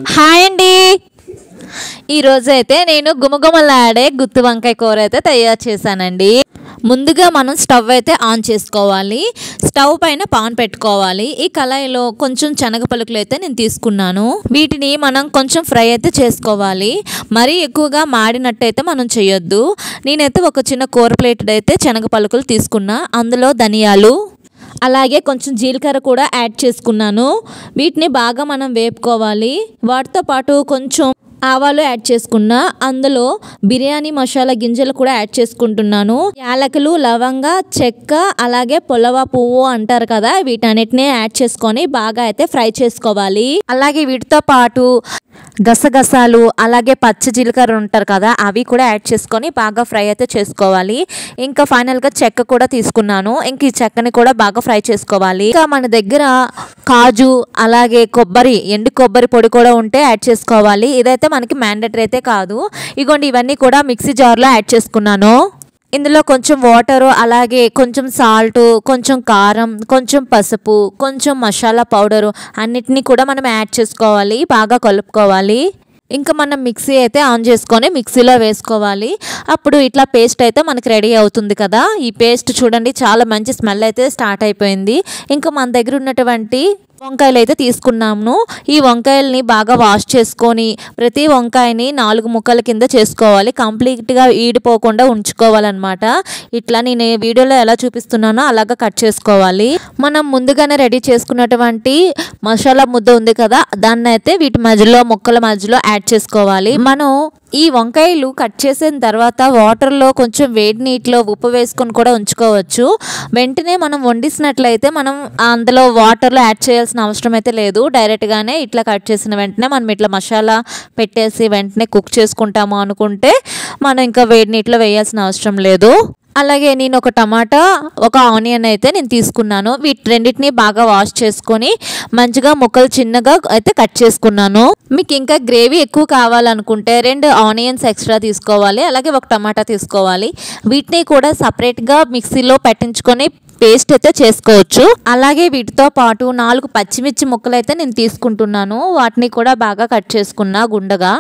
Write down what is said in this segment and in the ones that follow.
Hi అండి. ఈరోజైతే నేను గుమగుమలాడే గుత్తి వంకాయ కూర అయితే తయారు చేశానండి. ముందుగా మనం స్టవ్ అయితే ఆన్ చేసుకోవాలి. స్టవ్ పైన పాన్ పెట్టుకోవాలి. ఈ కళాయిలో కొంచెం శనగ పలుకులు అయితే నేను తీసుకున్నాను. వీటిని మనం కొంచెం ఫ్రై అయితే చేసుకోవాలి. మరీ ఎక్కువగా మాడినట్టయితే మనం చేయొద్దు. నేనైతే ఒక చిన్న కూర ప్లేట్ అయితే శనగ పలుకులు తీసుకున్నా. అందులో ధనియాలు అలాగే కొంచెం జీలకర్ర కూడా యాడ్ చేసుకున్నాను. వీటిని బాగా మనం వేపుకోవాలి. వాటితో పాటు కొంచెం ఆవాలు యాడ్ చేసుకున్నా. అందులో బిర్యానీ మసాలా గింజలు కూడా యాడ్ చేసుకుంటున్నాను. యాలకులు, లవంగ, చెక్క, అలాగే పొలవ పువ్వు అంటారు కదా, వీటన్నిటిని యాడ్ చేసుకొని బాగా అయితే ఫ్రై చేసుకోవాలి. అలాగే వీటితో పాటు గసగసాలు అలాగే పచ్చి జీలకర్ర ఉంటారు కదా, అవి కూడా యాడ్ చేసుకొని బాగా ఫ్రై అయితే చేసుకోవాలి. ఇంకా ఫైనల్గా చెక్క కూడా తీసుకున్నాను. ఇంక ఈ చెక్కని కూడా బాగా ఫ్రై చేసుకోవాలి. ఇంకా మన దగ్గర కాజు అలాగే కొబ్బరి, ఎండు కొబ్బరి పొడి కూడా ఉంటే యాడ్ చేసుకోవాలి. ఇదైతే మనకి మ్యాండేటరీ అయితే కాదు. ఇగోండి, ఇవన్నీ కూడా మిక్సీ జార్లో యాడ్ చేసుకున్నాను. ఇందులో కొంచెం వాటరు, అలాగే కొంచెం సాల్ట్, కొంచెం కారం, కొంచెం పసుపు, కొంచెం మసాలా పౌడరు అన్నిటినీ కూడా మనం యాడ్ చేసుకోవాలి. బాగా కలుపుకోవాలి. ఇంకా మనం మిక్సీ అయితే ఆన్ చేసుకొని మిక్సీలో వేసుకోవాలి. అప్పుడు ఇట్లా పేస్ట్ అయితే మనకి రెడీ అవుతుంది కదా. ఈ పేస్ట్ చూడండి, చాలా మంచి స్మెల్ అయితే స్టార్ట్ అయిపోయింది. ఇంకా మన దగ్గర ఉన్నటువంటి వంకాయలు అయితే తీసుకున్నాము. ఈ వంకాయల్ని బాగా వాష్ చేసుకొని ప్రతి వంకాయని 4 ముక్కల కింద చేసుకోవాలి. కంప్లీట్గా ఈడిపోకుండా ఉంచుకోవాలన్నమాట. ఇట్లా నేను వీడియోలో ఎలా చూపిస్తున్నానో అలాగా కట్ చేసుకోవాలి. మనం ముందుగానే రెడీ చేసుకున్నటువంటి మసాలా ముద్ద ఉంది కదా, దాన్ని అయితే వీటి మధ్యలో ముక్కల మధ్యలో యాడ్ చేసుకోవాలి. మనం ఈ వంకాయలు కట్ చేసిన తర్వాత వాటర్లో కొంచెం వేడి నీటిలో ఉప్పు వేసుకొని కూడా ఉంచుకోవచ్చు. వెంటనే మనం వండిసినట్లయితే మనం అందులో వాటర్లో యాడ్ చేయాల్సిన అవసరం అయితే లేదు. డైరెక్ట్గానే ఇట్లా కట్ చేసిన వెంటనే మనం ఇట్లా మసాలా పెట్టేసి వెంటనే కుక్ చేసుకుంటాము అనుకుంటే మనం ఇంకా వేడి నీటిలో వేయాల్సిన అవసరం లేదు. అలాగే నేను ఒక టమాటా, ఒక ఆనియన్ అయితే నేను తీసుకున్నాను. వీటి రెండింటిని బాగా వాష్ చేసుకొని మంచిగా ముక్కలు చిన్నగా అయితే కట్ చేసుకున్నాను. మీకు ఇంకా గ్రేవీ ఎక్కువ కావాలనుకుంటే 2 ఆనియన్స్ ఎక్స్ట్రా తీసుకోవాలి. అలాగే ఒక టమాటా తీసుకోవాలి. వీటిని కూడా సపరేట్గా మిక్సీలో పెట్టించుకొని పేస్ట్ అయితే చేసుకోవచ్చు. అలాగే వీటితో పాటు 4 పచ్చిమిర్చి ముక్కలు అయితే నేను తీసుకుంటున్నాను. వాటిని కూడా బాగా కట్ చేసుకున్నా గుండగా.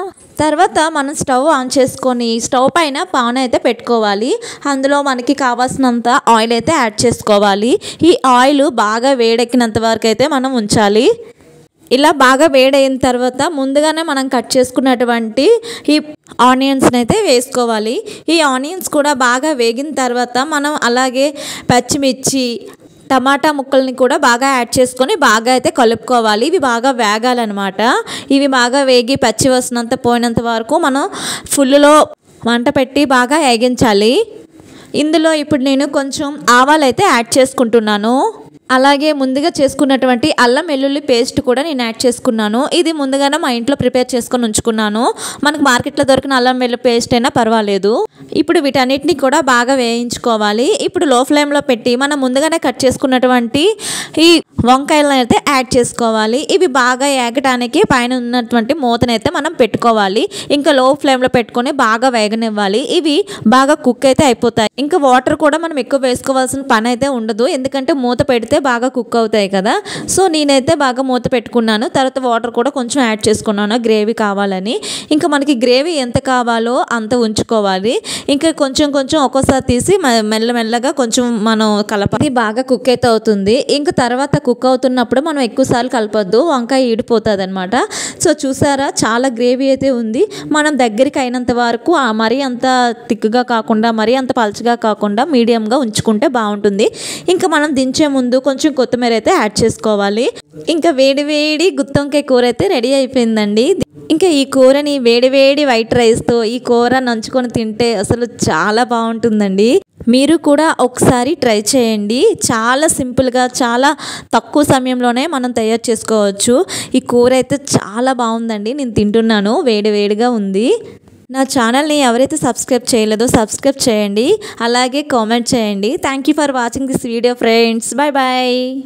తర్వాత మనం స్టవ్ ఆన్ చేసుకొని స్టవ్ పైన పాన్ అయితే పెట్టుకోవాలి. అందులో మనకి కావాల్సినంత ఆయిల్ అయితే యాడ్ చేసుకోవాలి. ఈ ఆయిల్ బాగా వేడెక్కినంత వరకు అయితే మనం ఉంచాలి. ఇలా బాగా వేడైన తర్వాత ముందుగానే మనం కట్ చేసుకున్నటువంటి ఈ ఆనియన్స్ని అయితే వేసుకోవాలి. ఈ ఆనియన్స్ కూడా బాగా వేగిన తర్వాత మనం అలాగే పచ్చిమిర్చి, టమాటా ముక్కల్ని కూడా బాగా యాడ్ చేసుకొని బాగా అయితే కలుపుకోవాలి. ఇవి బాగా వేగాలన్నమాట. ఇవి బాగా వేగి పచ్చి వాసనంతా పోయినంత వరకు మనం ఫుల్లో మంట పెట్టి బాగా వేగించాలి. ఇందులో ఇప్పుడు నేను కొంచెం ఆవాలు అయితే యాడ్ చేసుకుంటున్నాను. అలాగే ముందుగా చేసుకున్నటువంటి అల్లం వెల్లుల్లి పేస్ట్ కూడా నేను యాడ్ చేసుకున్నాను. ఇది ముందుగానే మా ఇంట్లో ప్రిపేర్ చేసుకొని ఉంచుకున్నాను. మనకు మార్కెట్లో దొరికిన అల్లం వెల్లుల్లి పేస్ట్ అయినా పర్వాలేదు. ఇప్పుడు వీటన్నిటిని కూడా బాగా వేయించుకోవాలి. ఇప్పుడు లో ఫ్లేమ్లో పెట్టి మనం ముందుగానే కట్ చేసుకున్నటువంటి ఈ వంకాయలను అయితే యాడ్ చేసుకోవాలి. ఇవి బాగా వేగటానికి పైన ఉన్నటువంటి మూతనైతే మనం పెట్టుకోవాలి. ఇంకా లో ఫ్లేమ్లో పెట్టుకొని బాగా వేగనివ్వాలి. ఇవి బాగా కుక్ అయితే అయిపోతాయి. ఇంకా వాటర్ కూడా మనం ఎక్కువ వేసుకోవాల్సిన పని అయితే ఉండదు, ఎందుకంటే మూత పెడితే బాగా కుక్ అవుతాయి కదా. సో నేనైతే బాగా మూత పెట్టుకున్నాను. తర్వాత వాటర్ కూడా కొంచెం యాడ్ చేసుకున్నాను గ్రేవీ కావాలని. ఇంకా మనకి గ్రేవీ ఎంత కావాలో అంత ఉంచుకోవాలి. ఇంకా కొంచెం కొంచెం ఒక్కోసారి తీసి మెల్లమెల్లగా కొంచెం మనం కలపాలి. బాగా కుక్ అయితే అవుతుంది. ఇంకా తర్వాత కుక్ అవుతున్నప్పుడు మనం ఎక్కువసార్లు కలపొద్దు, వంకాయ ఈడిపోతుంది అనమాట. సో చూసారా, చాలా గ్రేవీ అయితే ఉంది. మనం దగ్గరికి అయినంత వరకు మరీ అంత థిక్గా కాకుండా మరీ అంత పల్చగా కాకుండా మీడియంగా ఉంచుకుంటే బాగుంటుంది. ఇంకా మనం దించే ముందు కొంచెం కొత్తిమీర అయితే యాడ్ చేసుకోవాలి. ఇంకా వేడి వేడి గుత్తి వంకాయ కూర అయితే రెడీ అయిపోయిందండి. ఇంకా ఈ కూరని వేడి వేడి వైట్ రైస్తో ఈ కూర నంచుకొని తింటే అసలు చాలా బాగుంటుందండి. మీరు కూడా ఒకసారి ట్రై చేయండి. చాలా సింపుల్గా, చాలా తక్కువ సమయంలోనే మనం తయారు చేసుకోవచ్చు. ఈ కూర అయితే చాలా బాగుందండి. నేను తింటున్నాను, వేడి వేడిగా ఉంది. నా ఛానల్ని ఎవరైతే సబ్స్క్రైబ్ చేయలేదో సబ్స్క్రైబ్ చేయండి. అలాగే కామెంట్ చేయండి. Thank you for watching this video friends. Bye bye.